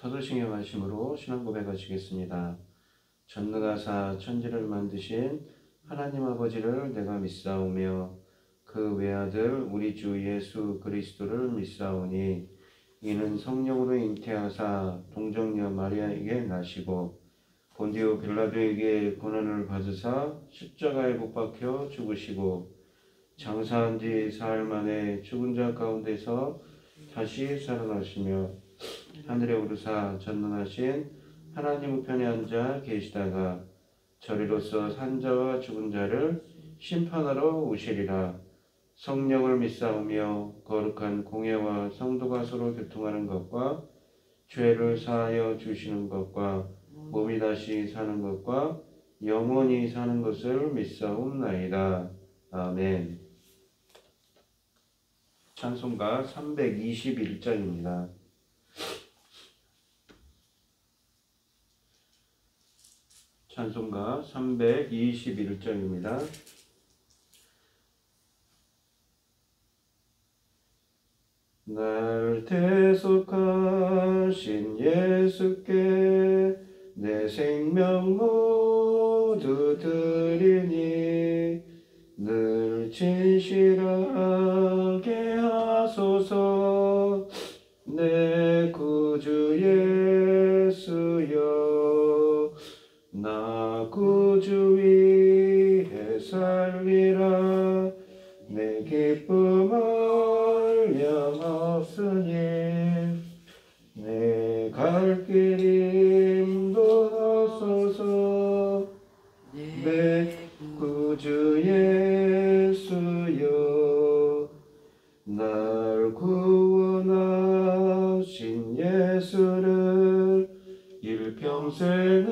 사도신경 하심으로 신앙 고백하시겠습니다. 전능하사 천지를 만드신 하나님 아버지를 내가 믿사오며 그 외아들 우리 주 예수 그리스도를 믿사오니 이는 성령으로 잉태하사 동정녀 마리아에게 나시고 본디오 빌라도에게 고난을 받으사 십자가에 못 박혀 죽으시고 장사한 지 사흘 만에 죽은 자 가운데서 다시 살아나시며 하늘에 오르사 전능하신 하나님 우편에 앉아 계시다가 저리로서 산자와 죽은 자를 심판하러 오시리라. 성령을 믿사오며 거룩한 공예와 성도가 서로 교통하는 것과 죄를 사하여 주시는 것과 몸이 다시 사는 것과 영원히 사는 것을 믿사옵나이다. 아멘. 찬송가 321장입니다. 찬송가 321장입니다. 날 대속하신 예수께 내 생명 모두 드리니 늘 진실하게 하소서. 내 구주 예수여 나 구주 위에 살리라. 내 기쁨을 영없으니 내 갈 길 인도하소서. 내 구주 예수여 날 구원하신 예수를 일평생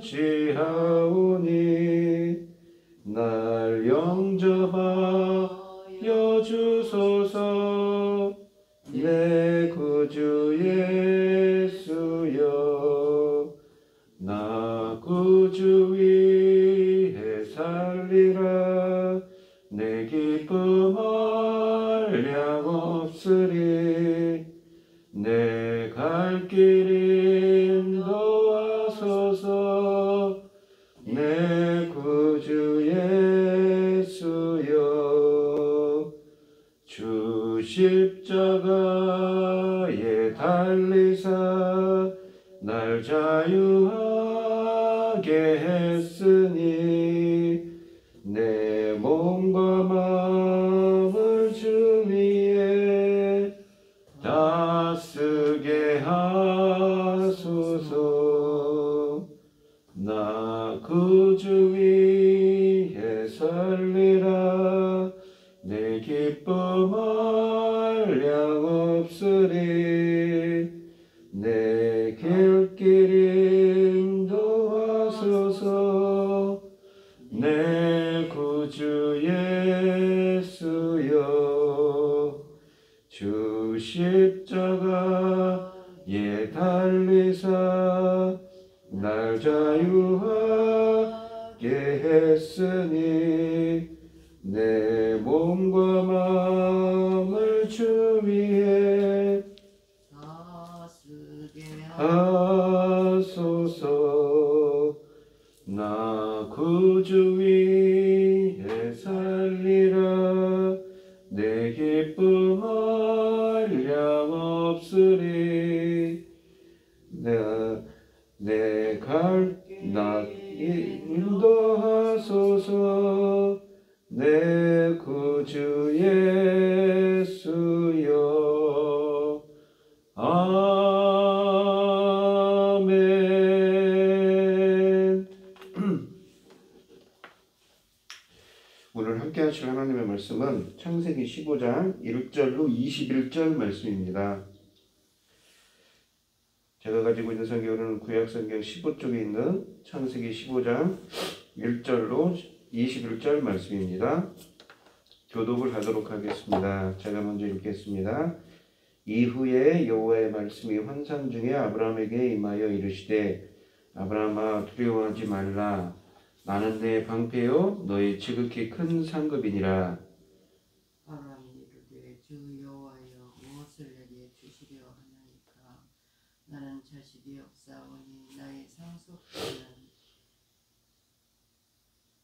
의지하오니 날 영접하여 주소서. 내 구주 예수여 나 구주 위에 살리라. 내 기쁨을 양없으리. 내 갈 길 인도하소서. 내 구주 예수여 주 십자가에 달리사 날 자유하게 했으니 내 몸과 마음을 주 위에 다쓰게 하소서. 나 구주 위에 살리라. 내 기쁨을 양없으리. 내 길길 인도하소서. 내 구주 예수여 주 십자가에 달리사 날 자유하게 했으니 내 몸과 마음을 주 위에 다쓰게 하소서. 나 구주 위에 살리라. 내 기쁨을 양없으리. 나 인도하소서. 내 구주 예수여 아멘. 오늘 함께 하실 하나님의 말씀은 창세기 15장 1절로 21절 말씀입니다. 제가 가지고 있는 성경은 구약성경 15쪽에 있는 창세기 15장 1절로 21절 말씀입니다. 교독을 하도록 하겠습니다. 제가 먼저 읽겠습니다. 이후에 여호와의 말씀이 환상 중에 아브라함에게 임하여 이르시되 아브라함아 두려워하지 말라. 나는 내 방패요 너의 지극히 큰 상급이니라. 아브라함이 이르되 주 여호와여 무엇을 내게 주시려 하나이까. 자식이 없사오니 나의 상속자는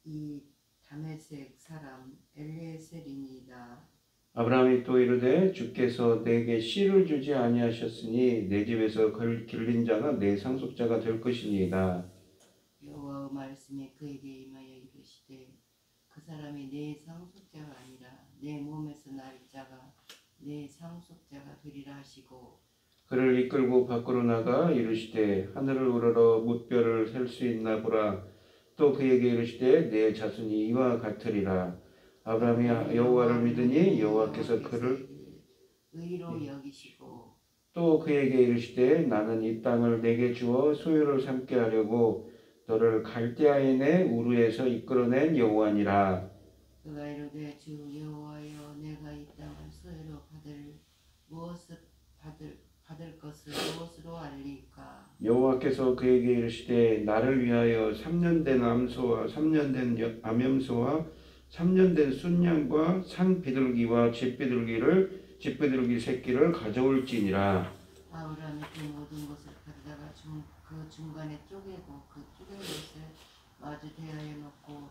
이 다메섹 사람 엘리에셀이니이다. 아브라함이 또 이르되 주께서 내게 씨를 주지 아니하셨으니 내 집에서 길린 자가 내 상속자가 될 것이니이다. 여호와의 말씀이 그에게 임하여 이르시되 그 사람이 내 상속자가 아니라 내 몸에서 날 자가 내 상속자가 되리라 하시고 그를 이끌고 밖으로 나가 이르시되 하늘을 우러러 뭇별을 셀 수 있나 보라. 또 그에게 이르시되 내 자손이 이와 같으리라. 아브라함이 여호와를 믿으니 여호와께서 그를 의로 여기시고 또 그에게 이르시되 나는 이 땅을 내게 주어 소유를 삼게 하려고 너를 갈대아인의 우르에서 이끌어낸 여호와니라. 그가 이르되 주 여호와여 내가 이 땅을 소유로 받을 것을 무엇으로 알리까? 여호와께서 그에게 이르시되 나를 위하여 3년 된 암소와 3년 된 암염소와 3년 된 순양과 산 비둘기와 집비둘기 새끼를 가져올지니라. 아브라함이 그 모든 것을 가져다가 그 중간에 쪼개고 그 쪼갠 것을 마주 대하여 놓고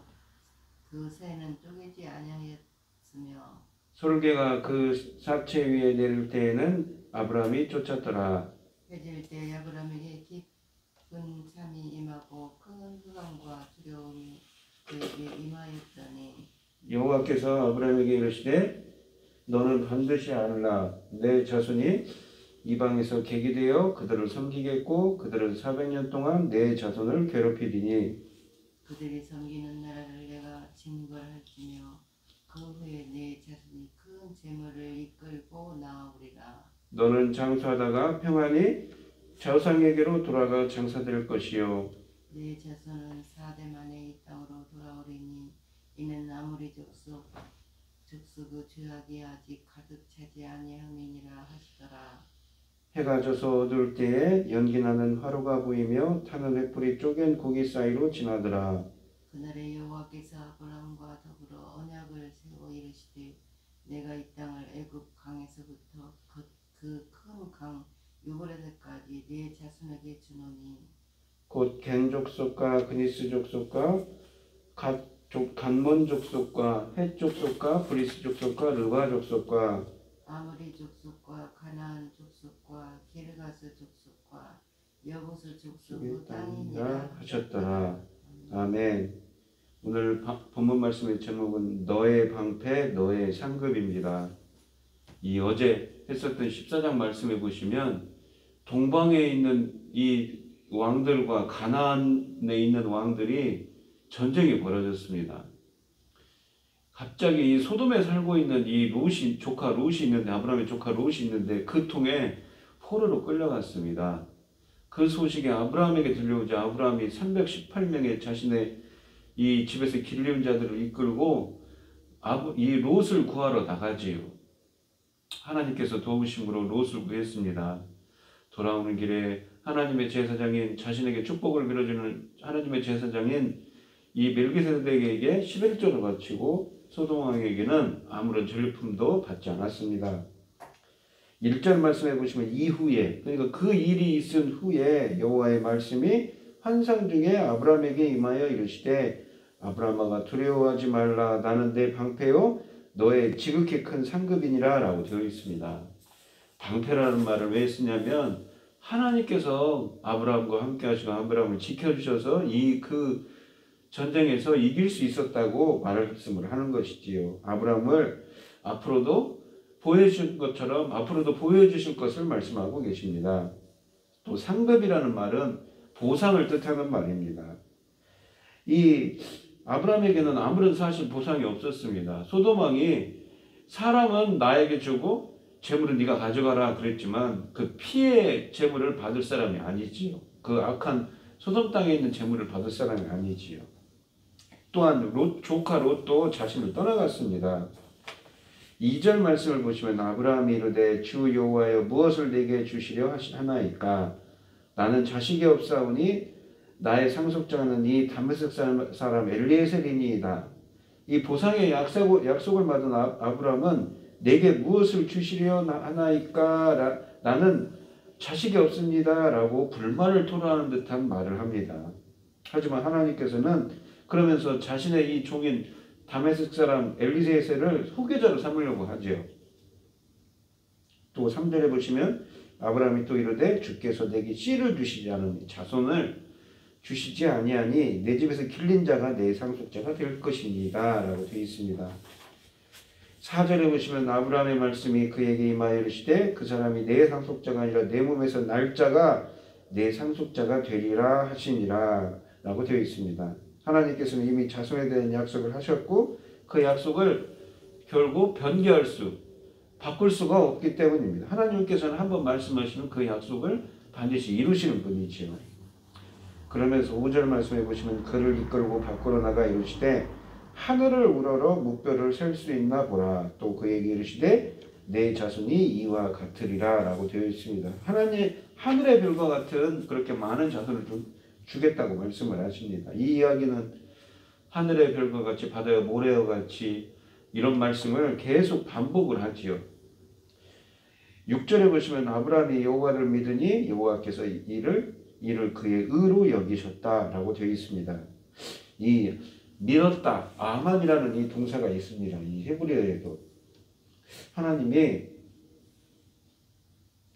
그 새는 쪼개지 아니하였으며 솔개가 그 사체 위에 내릴 때에는 아브라함이 쫓았더라. 해질 때 아브라함에게 깊은 잠이 임하고 큰 흑암과 두려움이 그에게 임하였더니 여호와께서 아브라함에게 이르시되 너는 반드시 알라. 내 자손이 이방에서 객이 되어 그들을 섬기겠고 그들은 400년 동안 내 자손을 괴롭히리니 그들이 섬기는 나라를 내가 징벌할지며 그 후에 내 자손이 큰 재물을 이끌고 나오리라. 너는 장수하다가 평안히 좌우상에게로 돌아가 장사될 것이요 내 자손은 4대 만에 이 땅으로 돌아오리니 이는 아무리 족속의 죄악이 아직 가득 차지 아니함이니라 하시더라. 해가 져서 어두울 때에 연기나는 화로가 보이며 타는 횃불이 쪼갠 고기 사이로 지나더라. 그날에 여호와께서 아브라함과 더불어 언약을 세워 이르시되 내가 이 땅을 애굽 강에서부터 그 큰 강 유브라데까지 네 자손에게 주노니 곧 겐 족속과 그니스 족속과 간몬 족속과 헷 족속과 브리스 족속과 르바 족속과 아모리 족속과 가나안 족속과 기르가스 족속과 여부스 족속의 땅이니라 하셨더라. 아멘. 오늘 본문 말씀의 제목은 너의 방패 너의 상급입니다. 이 어제 했었던 14장 말씀에 보시면 동방에 있는 이 왕들과 가나안에 있는 왕들이 전쟁이 벌어졌습니다. 갑자기 이 소돔에 살고 있는 이 조카 롯이 있는데 아브라함의 조카 롯이 있는데 그 통에 포로로 끌려갔습니다. 그 소식이 아브라함에게 들려오자 아브라함이 318명의 자신의 이 집에서 길리운 자들을 이끌고 이 롯을 구하러 나가지요. 하나님께서 도우심으로 롯을 구했습니다. 돌아오는 길에 하나님의 제사장인 자신에게 축복을 빌어주는 하나님의 제사장인 이 멜기세덱에게 11조를 바치고 소돔 왕에게는 아무런 전리품도 받지 않았습니다. 1절 말씀해 보시면 이후에 그러니까 그 일이 있은 후에 여호와의 말씀이 환상 중에 아브라함에게 임하여 이르시되 아브라함아 두려워하지 말라 나는 내 방패요 너의 지극히 큰 상급이니라 라고 되어 있습니다. 방패라는 말을 왜 쓰냐면 하나님께서 아브라함과 함께 하시고 아브라함을 지켜주셔서 그 전쟁에서 이길 수 있었다고 말씀을 하는 것이지요. 아브라함을 앞으로도 보여주신 것처럼 앞으로도 보여주실 것을 말씀하고 계십니다. 또 상급이라는 말은 보상을 뜻하는 말입니다. 이 아브라함에게는 아무런 사실 보상이 없었습니다. 소돔 왕이 사람은 나에게 주고 재물은 네가 가져가라 그랬지만 그 피의 재물을 받을 사람이 아니지요. 그 악한 소돔 땅에 있는 재물을 받을 사람이 아니지요. 또한 조카 롯도 자신을 떠나갔습니다. 2절 말씀을 보시면 아브라함이 이르되 주 여호와여 무엇을 내게 주시려 하나이까 나는 자식이 없사오니 나의 상속자는 이 다메섹 사람 엘리에셀이니이다. 이 보상의 약속을 받은 아브라함은 내게 무엇을 주시려 하나이까 나는 자식이 없습니다 라고 불만을 토로하는 듯한 말을 합니다. 하지만 하나님께서는 그러면서 자신의 이 종인 다메섹 사람 엘리세를 후계자로 삼으려고 하지요. 또 3절에 보시면 아브라함이 또 이르되 주께서 내게 씨를 주시지 않으니 자손을 주시지 아니하니 내 집에서 길린 자가 내 상속자가 될 것입니다 라고 되어 있습니다. 4절에 보시면 아브라함의 말씀이 그에게 임하여 이르시되 그 사람이 내 상속자가 아니라 내 몸에서 날 자가 내 상속자가 되리라 하시니라 라고 되어 있습니다. 하나님께서는 이미 자손에 대한 약속을 하셨고 그 약속을 결국 바꿀 수가 없기 때문입니다. 하나님께서는 한번 말씀하시면 그 약속을 반드시 이루시는 분이지요. 그러면서 5절 말씀해 보시면 그를 이끌고 밖으로 나가 이르시되 하늘을 우러러 무뼈를 셀 수 있나 보라. 또 그에게 이르시되 내 자손이 이와 같으리라 라고 되어 있습니다. 하나님 하늘의 별과 같은 그렇게 많은 자손을 주겠다고 말씀을 하십니다. 이 이야기는 하늘의 별과 같이 바다의 모래와 같이 이런 말씀을 계속 반복을 하지요. 6절에 보시면 아브라함이 여호와를 믿으니 여호와께서 이를 그의 의로 여기셨다라고 되어 있습니다. 이 믿었다, 아만이라는 이 동사가 있습니다. 이 헤브리어에도 하나님이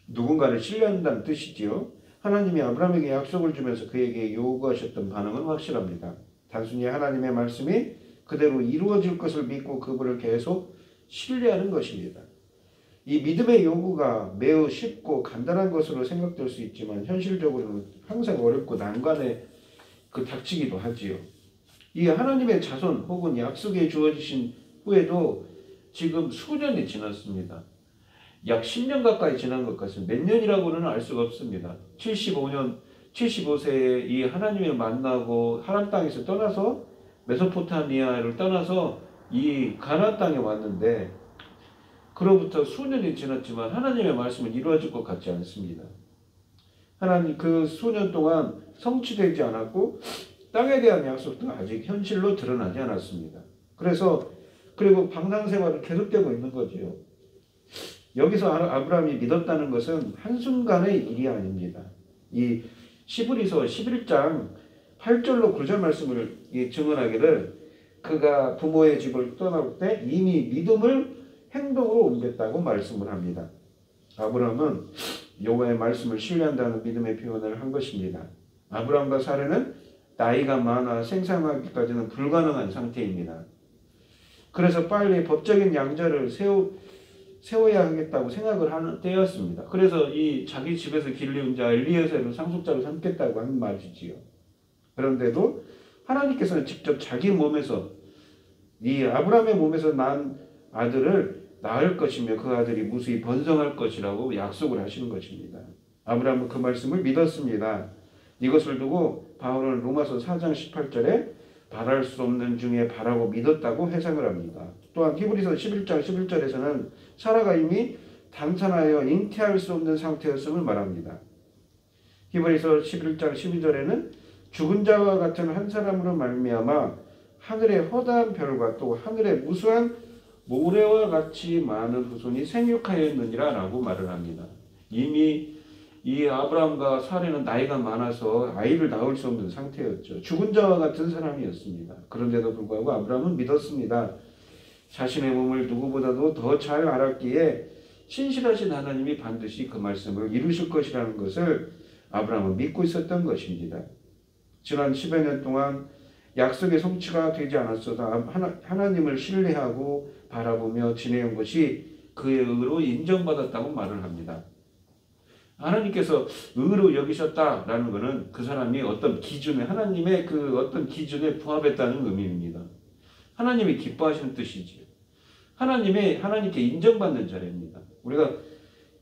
누군가를 신뢰한다는 뜻이지요. 하나님이 아브라함에게 약속을 주면서 그에게 요구하셨던 반응은 확실합니다. 단순히 하나님의 말씀이 그대로 이루어질 것을 믿고 그분을 계속 신뢰하는 것입니다. 이 믿음의 요구가 매우 쉽고 간단한 것으로 생각될 수 있지만 현실적으로는 항상 어렵고 난관에 닥치기도 하지요. 이 하나님의 자손 혹은 약속이 주어지신 후에도 지금 수년이 지났습니다. 약 10년 가까이 지난 것 같습니다. 몇 년이라고는 알 수가 없습니다. 75세에 이 하나님을 만나고 하란 땅에서 떠나서 메소포타미아를 떠나서 이 가나안 땅에 왔는데 그로부터 수년이 지났지만 하나님의 말씀은 이루어질 것 같지 않습니다. 하나님 그 수년 동안 성취되지 않았고 땅에 대한 약속도 아직 현실로 드러나지 않았습니다. 그리고 방랑생활은 계속되고 있는 거죠. 여기서 아브라함이 믿었다는 것은 한순간의 일이 아닙니다. 이 시브리서 11장 8절로 9절 말씀을 증언하기를 그가 부모의 집을 떠날 때 이미 믿음을 행동으로 옮겼다고 말씀을 합니다. 아브라함은 여호와의 말씀을 신뢰한다는 믿음의 표현을 한 것입니다. 아브라함과 사례는 나이가 많아 생산하기까지는 불가능한 상태입니다. 그래서 빨리 법적인 양자를 세워야 하겠다고 생각을 하는 때였습니다. 그래서 이 자기 집에서 길리운 자 엘리에셀을 상속자로 삼겠다고 한 말이지요. 그런데도 하나님께서는 직접 자기 몸에서 이 아브라함의 몸에서 난 아들을 낳을 것이며 그 아들이 무수히 번성할 것이라고 약속을 하시는 것입니다. 아브라함은 그 말씀을 믿었습니다. 이것을 두고 바울은 로마서 4장 18절에 바랄 수 없는 중에 바라고 믿었다고 해석을 합니다. 또한 히브리서 11장 11절에서는 사라가 이미 단산하여 잉태할 수 없는 상태였음을 말합니다. 히브리서 11장 12절에는 죽은 자와 같은 한 사람으로 말미암아 하늘의 허다한 별과 또 하늘의 무수한 모래와 같이 많은 후손이 생육하였느니라 라고 말을 합니다. 이미 이 아브라함과 사례는 나이가 많아서 아이를 낳을 수 없는 상태였죠. 죽은 자와 같은 사람이었습니다. 그런데도 불구하고 아브라함은 믿었습니다. 자신의 몸을 누구보다도 더 잘 알았기에 신실하신 하나님이 반드시 그 말씀을 이루실 것이라는 것을 아브라함은 믿고 있었던 것입니다. 지난 10여 년 동안 약속의 성취가 되지 않았어도 하나님을 신뢰하고 바라보며 지내온 것이 그의 의로 인정받았다고 말을 합니다. 하나님께서 의로 여기셨다라는 것은 그 사람이 어떤 기준에 하나님의 그 어떤 기준에 부합했다는 의미입니다. 하나님이 기뻐하시는 뜻이지요. 하나님께 인정받는 자입니다. 우리가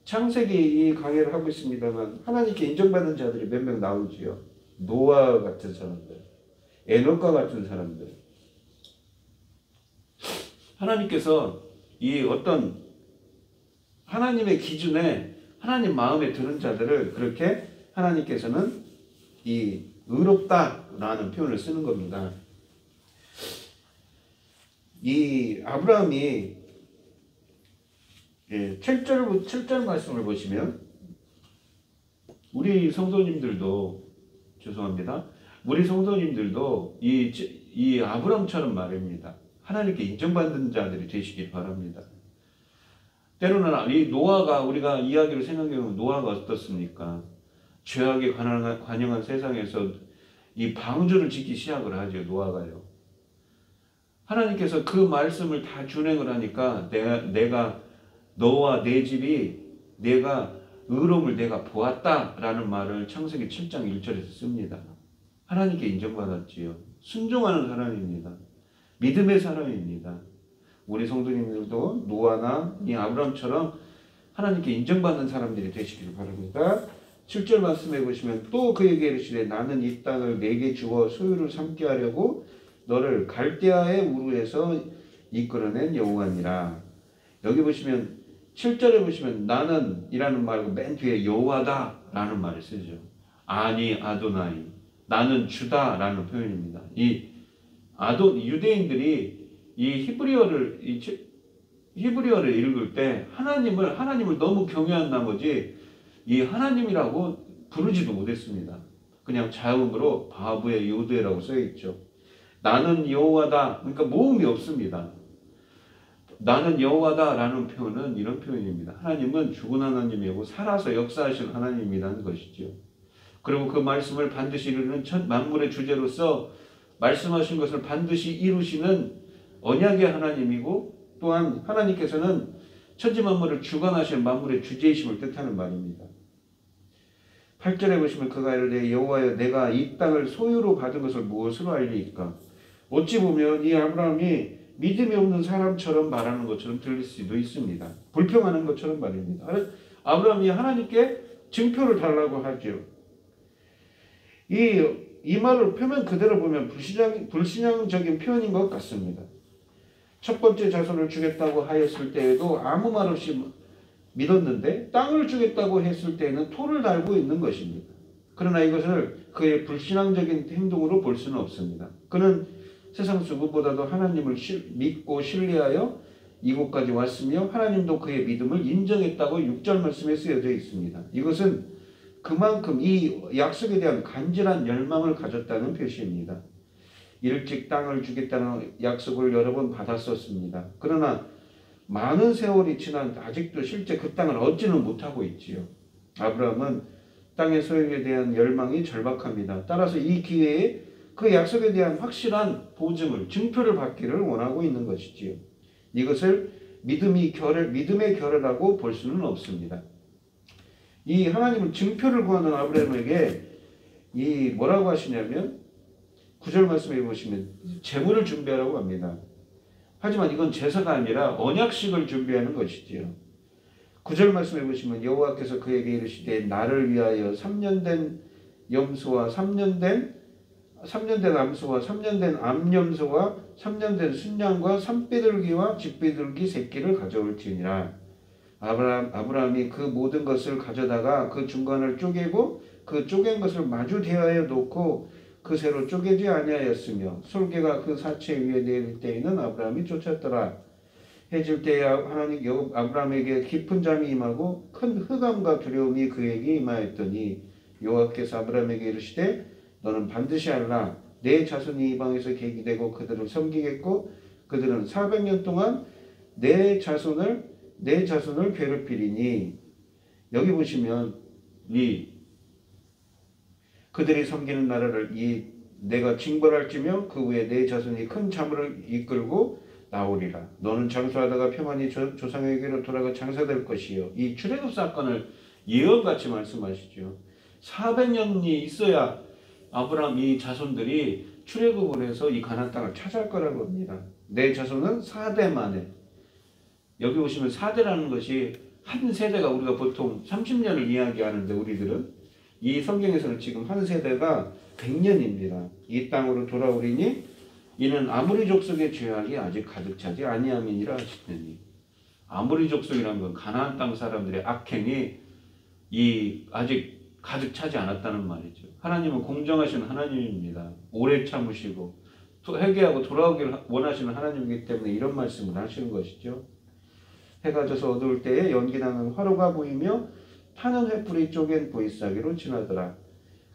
창세기 이 강의를 하고 있습니다만 하나님께 인정받는 자들이 몇 명 나오지요. 노아 같은 사람들, 에녹과 같은 사람들. 하나님께서 이 어떤 하나님의 기준에 하나님 마음에 드는 자들을 그렇게 하나님께서는 이 의롭다라는 표현을 쓰는 겁니다. 이 아브라함이 7절 말씀을 보시면 우리 성도님들도 죄송합니다. 우리 성도님들도 이 아브람처럼 말입니다. 하나님께 인정받는 자들이 되시길 바랍니다. 때로는 이 노아가 우리가 이야기를 생각해보면 노아가 어떻습니까? 죄악에 관영한 세상에서 이 방주를 짓기 시작을 하죠. 노아가요. 하나님께서 그 말씀을 다 준행을 하니까 내가 너와 내 집이 내가 의로움을 내가 보았다라는 말을 창세기 7장 1절에서 씁니다. 하나님께 인정받았지요. 순종하는 사람입니다. 믿음의 사람입니다. 우리 성도님들도 노아나 이 아브람처럼 하나님께 인정받는 사람들이 되시길 바랍니다. 7절 말씀해 보시면 또 그에게 이르시되 나는 이 땅을 내게 주어 소유를 삼게 하려고 너를 갈대아의 우르에서 이끌어낸 여호와니라. 여기 보시면 7절에 보시면 나는 이라는 말고 맨 뒤에 여호와다 라는 말을 쓰죠. 아니 아도나이 나는 주다 라는 표현입니다. 이 유대인들이 이 히브리어를 읽을 때 하나님을 너무 경외한 나머지 이 하나님이라고 부르지도 못했습니다. 그냥 자음으로 바브의 요드라고 써 있죠. 나는 여호와다. 그러니까 모음이 없습니다. 나는 여호와다라는 표현은 이런 표현입니다. 하나님은 죽은 하나님이고 살아서 역사하신 하나님이라는 것이죠. 그리고 그 말씀을 반드시 이루는 만물의 주제로서 말씀하신 것을 반드시 이루시는 언약의 하나님이고 또한 하나님께서는 천지 만물을 주관하시는 만물의 주제이심을 뜻하는 말입니다. 8절에 보시면 그가 이르되 여호와여 내가 이 땅을 소유로 받은 것을 무엇으로 알리이까? 어찌 보면 이 아브라함이 믿음이 없는 사람처럼 말하는 것처럼 들릴 수도 있습니다. 불평하는 것처럼 말입니다. 아브라함이 하나님께 증표를 달라고 하죠. 이 말을 표면 그대로 보면 불신앙적인 표현인 것 같습니다. 첫 번째 자손을 주겠다고 하였을 때에도 아무 말 없이 믿었는데 땅을 주겠다고 했을 때에는 토를 달고 있는 것입니다. 그러나 이것을 그의 불신앙적인 행동으로 볼 수는 없습니다. 그는 세상 누구보다도 하나님을 믿고 신뢰하여 이곳까지 왔으며 하나님도 그의 믿음을 인정했다고 6절 말씀에 쓰여져 있습니다. 이것은 그만큼 이 약속에 대한 간절한 열망을 가졌다는 표시입니다. 일찍 땅을 주겠다는 약속을 여러 번 받았었습니다. 그러나 많은 세월이 지난 아직도 실제 그 땅을 얻지는 못하고 있지요. 아브라함은 땅의 소유에 대한 열망이 절박합니다. 따라서 이 기회에 그 약속에 대한 확실한 보증을, 증표를 받기를 원하고 있는 것이지요. 이것을 믿음의 결여라고 볼 수는 없습니다. 이 하나님은 증표를 구하는 아브라함에게 이 뭐라고 하시냐면 9절 말씀에 보시면 제물을 준비하라고 합니다. 하지만 이건 제사가 아니라 언약식을 준비하는 것이지요. 9절 말씀에 보시면 여호와께서 그에게 이르시되 나를 위하여 3년 된 염소와 3년 된 암소와 3년 된 암염소와 3년 된 순양과 산비둘기와 집비둘기 새끼를 가져올지니라. 아브라함이 그 모든 것을 가져다가 그 중간을 쪼개고 그 쪼갠 것을 마주 대하여 놓고 그 새로 쪼개지 아니하였으며 솔개가 그 사체 위에 내릴 때에는 아브라함이 쫓았더라. 해질 때에 하나님 아브라함에게 깊은 잠이 임하고 큰 흑암과 두려움이 그에게 임하였더니 여호와께서 아브라함에게 이르시되 너는 반드시 알라. 내 자손이 이방에서 계기되고 그들을 섬기겠고 그들은 400년 동안 내 자손을 괴롭히리니. 여기 보시면 그들이 섬기는 나라를 내가 징벌할지며 그 후에 내 자손이 큰 자물을 이끌고 나오리라. 너는 장수하다가 평안히 조상에게로 돌아가 장사될 것이요. 이 출애굽 사건을 예언같이 말씀하시죠. 400년이 있어야 아브라함 이 자손들이 출애굽을 해서 이 가나안 땅을 차지할 거라고 합니다. 내 자손은 4대 만에. 여기 보시면 4대라는 것이 한 세대가 우리가 보통 30년을 이야기하는데 우리들은 이 성경에서는 지금 한 세대가 100년입니다. 이 땅으로 돌아오리니 이는 아모리 족속의 죄악이 아직 가득 차지 아니함이니라 하시더니. 아모리 족속이라는 건 가나안 땅 사람들의 악행이 아직 가득 차지 않았다는 말이죠. 하나님은 공정하신 하나님입니다. 오래 참으시고 회개하고 돌아오기를 원하시는 하나님이기 때문에 이런 말씀을 하시는 것이죠. 해가 져서 어두울 때에 연기나는 화로가 보이며 타는 횃불이 쪼갠 보이사기로 지나더라.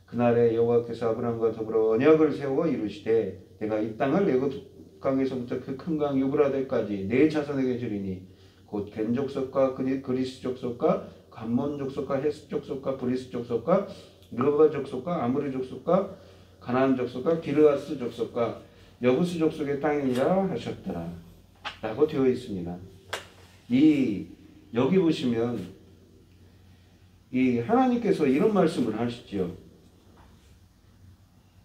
그날에 여호와께서 아브라함과 더불어 언약을 세워 이루시되 내가 이 땅을 애굽 강에서부터 그 큰 강 유브라데까지 네 자손에게 주리니 곧 겐 족속과 그리스 족속과 감몬 족속과 헤스 족속과 브리스 족속과 르바 족속과 아무리 족속과 가나안 족속과 기르아스 족속과 여부스 족속의 땅이라 하셨더라 라고 되어 있습니다. 여기 보시면 이 하나님께서 이런 말씀을 하시죠.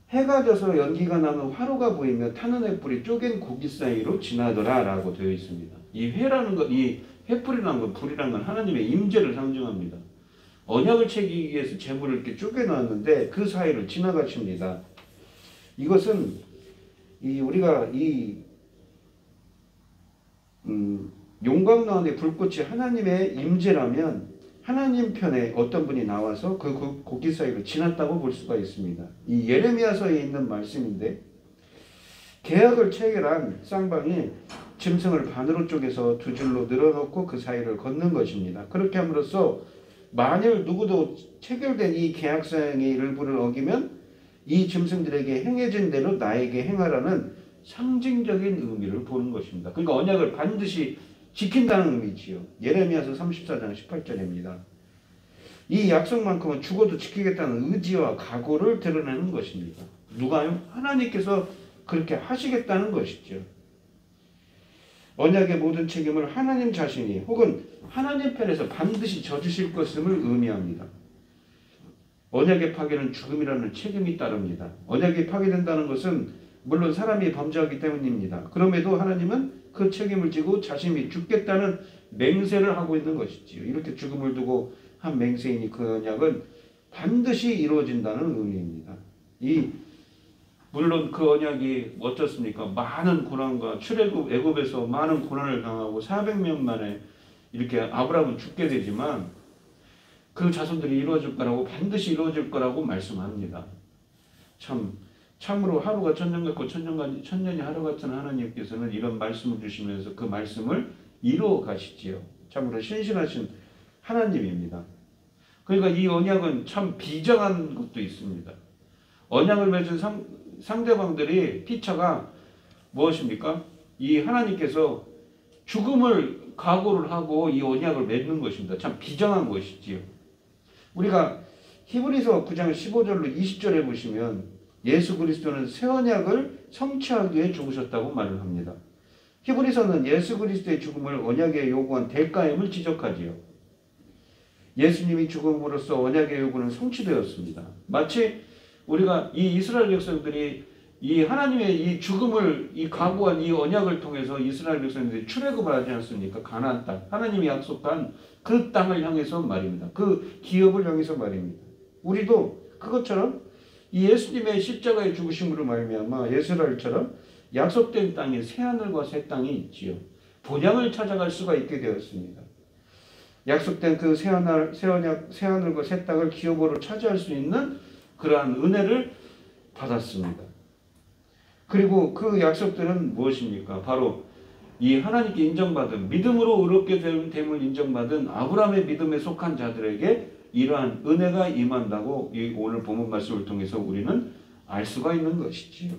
해가 져서 연기가 나는 화로가 보이며 타는 횃불이 쪼갠 고기 사이로 지나더라 라고 되어 있습니다. 이 회라는 것, 이 횃불이라는 것, 불이라는 건 하나님의 임재를 상징합니다. 언약을 채기기 위해서 재물을 이렇게 쪼개놨는데 그 사이를 지나가십니다. 이것은 우리가 용광로 안에 불꽃이 하나님의 임재라면 하나님 편에 어떤 분이 나와서 그 고기 사이로 지났다고 볼 수가 있습니다. 이 예레미야서에 있는 말씀인데 계약을 체결한 쌍방이 짐승을 반으로 쪼개서 두 줄로 늘어놓고 그 사이를 걷는 것입니다. 그렇게 함으로써 만일 누구도 체결된 이 계약상의 일부를 어기면 이 짐승들에게 행해진 대로 나에게 행하라는 상징적인 의미를 보는 것입니다. 그러니까 언약을 반드시 지킨다는 의미지요. 예레미야서 34장 18절입니다. 이 약속만큼은 죽어도 지키겠다는 의지와 각오를 드러내는 것입니다. 누가요? 하나님께서 그렇게 하시겠다는 것이죠. 언약의 모든 책임을 하나님 자신이 혹은 하나님 편에서 반드시 져주실 것임을 의미합니다. 언약의 파괴는 죽음이라는 책임이 따릅니다. 언약이 파괴된다는 것은 물론 사람이 범죄하기 때문입니다. 그럼에도 하나님은 그 책임을 지고 자신이 죽겠다는 맹세를 하고 있는 것이지요. 이렇게 죽음을 두고 한 맹세이니 그 언약은 반드시 이루어진다는 의미입니다. 물론 그 언약이 어떻습니까? 많은 고난과 출애굽 애굽에서 많은 고난을 당하고 400명 만에 이렇게 아브라함은 죽게 되지만 그 자손들이 이루어질 거라고 반드시 이루어질 거라고 말씀합니다. 참으로 하루가 천년 같고 천년이 하루 같은 하나님께서는 이런 말씀을 주시면서 그 말씀을 이루어 가시지요. 참으로 신실하신 하나님입니다. 그러니까 이 언약은 참 비정한 것도 있습니다. 언약을 맺은 상대방들이 피차가 무엇입니까? 이 하나님께서 죽음을 각오를 하고 이 언약을 맺는 것입니다. 참 비정한 것이지요. 우리가 히브리서 9장 15절로 20절에 보시면 예수 그리스도는 새 언약을 성취하기 위해 죽으셨다고 말을 합니다. 히브리서는 예수 그리스도의 죽음을 언약에 요구한 대가임을 지적하지요. 예수님이 죽음으로써 언약의 요구는 성취되었습니다. 마치 우리가 이 이스라엘 백성들이 이 하나님의 이 죽음을 각오한 이 언약을 통해서 이스라엘 백성들이 출애굽을 하지 않습니까? 가나안 땅, 하나님이 약속한 그 땅을 향해서 말입니다. 그 기업을 향해서 말입니다. 우리도 그것처럼 이 예수님의 십자가의 죽으심으로 말미암아 이스라엘처럼 약속된 땅에 새하늘과 새 땅이 있지요. 본향을 찾아갈 수가 있게 되었습니다. 약속된 그 새하늘과 새 땅을 기업으로 차지할 수 있는 그러한 은혜를 받았습니다. 그리고 그 약속들은 무엇입니까? 바로 이 하나님께 인정받은 믿음으로 의롭게 됨을 인정받은 아브라함의 믿음에 속한 자들에게 이러한 은혜가 임한다고 이 오늘 본문 말씀을 통해서 우리는 알 수가 있는 것이지요.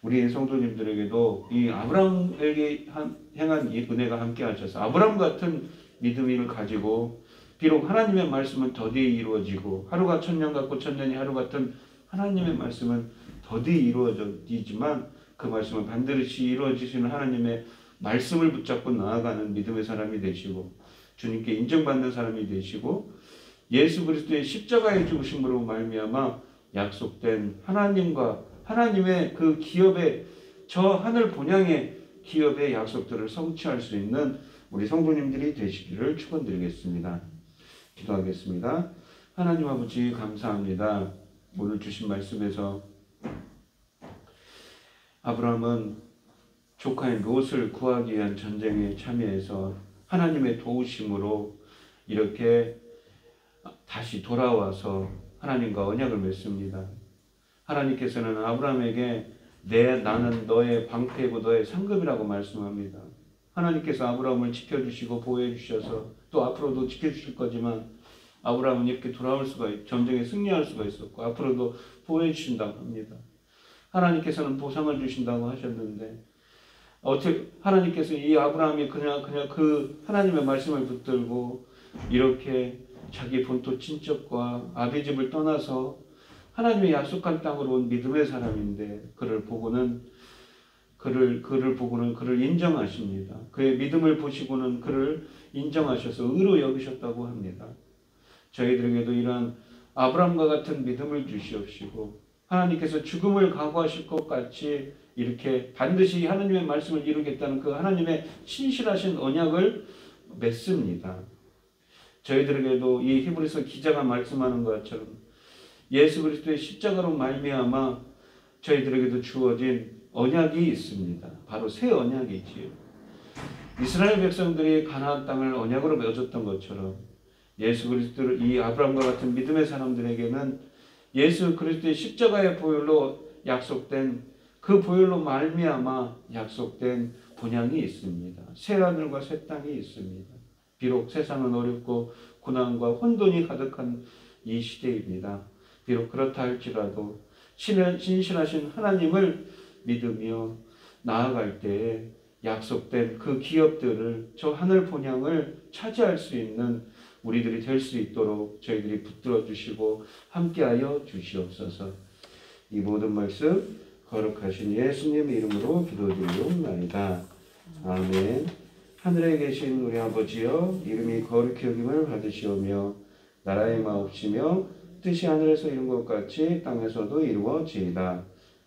우리 성도님들에게도 이 아브라함에게 행한 이 은혜가 함께 하셔서 아브라함 같은 믿음을 가지고 비록 하나님의 말씀은 더디히 이루어지고 하루가 천년 같고 천년이 하루 같은 하나님의 말씀은 더디히 이루어지지만 그 말씀은 반드시 이루어지시는 하나님의 말씀을 붙잡고 나아가는 믿음의 사람이 되시고 주님께 인정받는 사람이 되시고 예수 그리스도의 십자가의 죽으심으로 말미암아 약속된 하나님과 하나님의 그 기업의 저 하늘 본향의 기업의 약속들을 성취할 수 있는 우리 성도님들이 되시기를 축원드리겠습니다. 기도하겠습니다. 하나님 아버지 감사합니다. 오늘 주신 말씀에서 아브라함은 조카인 롯을 구하기 위한 전쟁에 참여해서 하나님의 도우심으로 이렇게 다시 돌아와서 하나님과 언약을 맺습니다. 하나님께서는 아브라함에게 나는 너의 방패고 너의 상급이라고 말씀합니다. 하나님께서 아브라함을 지켜주시고 보호해 주셔서 또 앞으로도 지켜주실 거지만 아브라함은 이렇게 돌아올 수가 전쟁에 승리할 수가 있었고 앞으로도 보호해 주신다고 합니다. 하나님께서는 보상을 주신다고 하셨는데 어떻게 하나님께서 이 아브라함이 그냥 그 하나님의 말씀을 붙들고 이렇게 자기 본토 친척과 아비집을 떠나서 하나님의 약속한 땅으로 온 믿음의 사람인데 그를 보고는 그를 인정하십니다. 그의 믿음을 보시고는 그를 인정하셔서 의로 여기셨다고 합니다. 저희들에게도 이러한 아브라함과 같은 믿음을 주시옵시고 하나님께서 죽음을 각오하실 것 같이 이렇게 반드시 하나님의 말씀을 이루겠다는 그 하나님의 신실하신 언약을 맺습니다. 저희들에게도 이 히브리서 기자가 말씀하는 것처럼 예수 그리스도의 십자가로 말미암아 저희들에게도 주어진 언약이 있습니다. 바로 새 언약이지요. 이스라엘 백성들이 가나안 땅을 언약으로 맺었던 것처럼 예수 그리스도를 이 아브라함과 같은 믿음의 사람들에게는 예수 그리스도의 십자가의 보혈로 약속된 그 보혈로 말미암아 약속된 본향이 있습니다. 새 하늘과 새 땅이 있습니다. 비록 세상은 어렵고 고난과 혼돈이 가득한 이 시대입니다. 비록 그렇다 할지라도 신실하신 하나님을 믿으며 나아갈 때에 약속된 그 기업들을 저 하늘 본향을 차지할 수 있는 우리들이 될 수 있도록 저희들이 붙들어 주시고 함께하여 주시옵소서. 이 모든 말씀 거룩하신 예수님의 이름으로 기도드리옵나이다. 아멘. 하늘에 계신 우리 아버지여 이름이 거룩히 여김을 받으시오며 나라의 마옵시며 뜻이 하늘에서 이룬 것 같이 땅에서도 이루어지이다.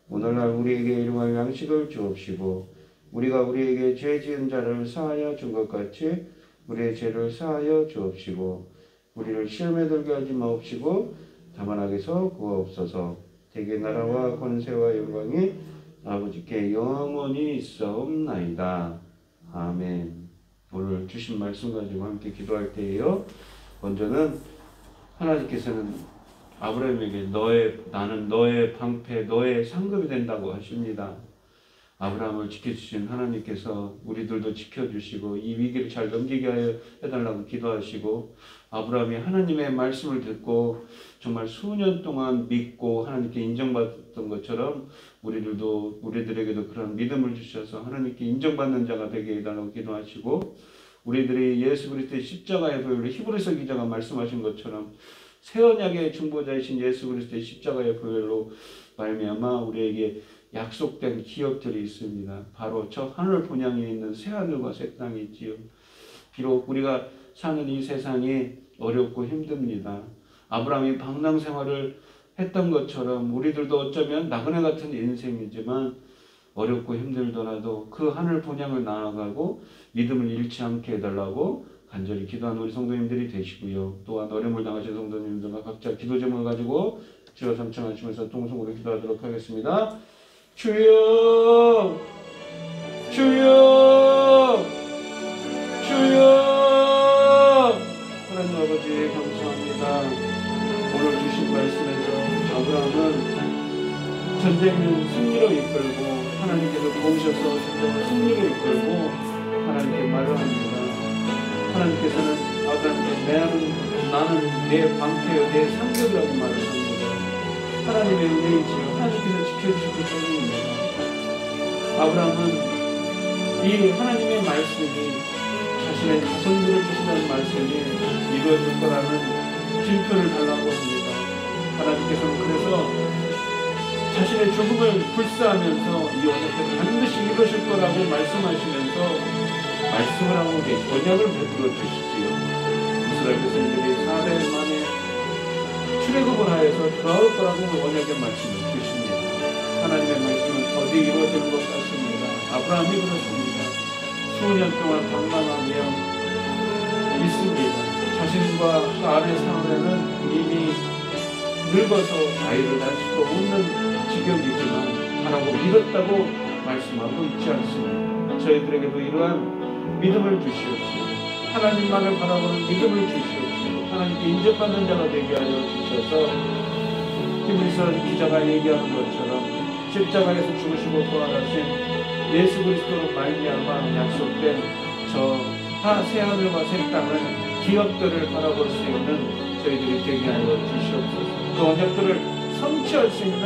오늘날 우리에게 일용할 양식을 주옵시고 우리가 우리에게 죄 지은 자를 사하여 준 것 같이 우리의 죄를 사하여 주옵시고 우리를 시험에 들게 하지 마옵시고 다만 악에서 구하옵소서. 대개 나라와 권세와 영광이 아버지께 영원히 있사옵나이다. 아멘. 오늘 주신 말씀 가지고 함께 기도할 때에요. 먼저는 하나님께서는 아브라함에게 나는 너의 방패, 너의 상급이 된다고 하십니다. 아브라함을 지켜주신 하나님께서 우리들도 지켜주시고 이 위기를 잘 넘기게 해달라고 기도하시고 아브라함이 하나님의 말씀을 듣고 정말 수년 동안 믿고 하나님께 인정받았던 것처럼 우리들에게도 그런 믿음을 주셔서 하나님께 인정받는 자가 되게 해달라고 기도하시고 우리들이 예수 그리스도의 십자가의 보혈로 히브리서 기자가 말씀하신 것처럼 새 언약의 중보자이신 예수 그리스도의 십자가의 보혈로 말미암아 우리에게 약속된 기업들이 있습니다. 바로 저 하늘 본향에 있는 새 하늘과 새 땅이 있지요. 비록 우리가 사는 이 세상이 어렵고 힘듭니다. 아브라함이 방랑 생활을 했던 것처럼 우리들도 어쩌면 나그네 같은 인생이지만 어렵고 힘들더라도 그 하늘 본향을 나아가고 믿음을 잃지 않게 해달라고 간절히 기도하는 우리 성도님들이 되시고요. 또한 어려움을 당하신 성도님들과 각자 기도 제목을 가지고 주여 삼청하시면서 통성으로 기도하도록 하겠습니다. 주여 주여 주여. 하나님 아버지 감사합니다. 오늘 주신 말씀에서 아브라함은 전쟁을 승리로 이끌고 하나님께서 도우셔서 전쟁을 승리로 이끌고 하나님께 말을 합니다. 하나님께서는 아브라함에게 나는 내 방패요 내 상급이라고 말을 합니다. 하나님의 은혜이지요. 하나님께서 지켜주시기 때문입니다. 아브라함은 이 하나님의 말씀이 자신의 자손들을 주신다는 말씀이 이루어질 거라는 증표를 달라고 합니다. 하나님께서는 그래서 자신의 죽음을 불사하면서 이 언약을 반드시 이루실 거라고 말씀하시면서 말씀을 하고 계시고 언약을 베풀어 주시지요. 이스라엘 백성들이 4대 만에 출애굽을 하여서 돌아올 거라고 언약의 말씀을 주십니다. 하나님의 말씀은 더디 이루어지는 것 같습니다. 아브라함이 그렇습니다. 수년 동안 방랑하며 있습니다. 자신과 그 아내 사울에는 이미 늙어서 아이를 낳을 수도 없는 지경이지만 하라고 믿었다고 말씀하고 있지 않습니다. 저희들에게도 이러한 믿음을 주시옵시고 하나님만을 바라보는 믿음을 주시옵시고 하나님께 인정받는 자가 되게 하여 주셔서 히브리서 기자가 얘기하는 것처럼 십자가에서 죽으시고 부활하신 예수 그리스도로 말미암아 약속된 저 새 하늘과 새 땅을 기업들을 바라볼 수 있는 저희들이 되게 하여 주시옵소서. 그 언약들을 성취할 수 있는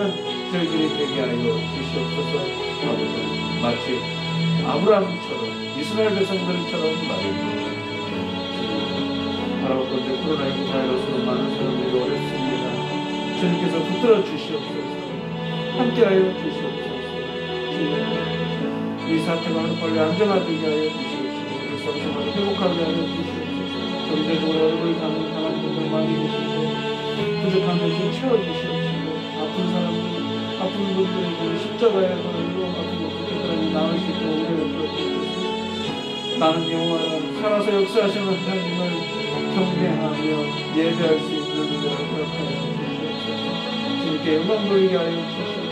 저희들이 되게 하여 주시옵소서. 아버지, 마치 아브라함처럼 이스라엘 백성들처럼 말입니다. 바라보건대 코로나19 바이러스로 많은 사람들이 어렵습니다. 주님께서 붙들어 주시옵소서. 함께하여 주시옵소서. 주님, 이 사태가 하루빨리 안정화되게 하여 주시옵소서. 일상생활을 회복하게 하여 주시옵소서. 경제적으로 어려움을 당한 분들 많이 계시고 부족한 것을 채워주시옵소서. 아픈 사람들, 아픈 분들에게 십자가의 걸로 아픈 것들까지 나을 수 있도록 은혜를 주옵소서. 나는 영원한 살아서 역사하시는 하나님을 경배하며 예배할 수 있는 은혜를 허락하여 주시옵소서. 주님께 영광 돌리게 하여 주시옵소서.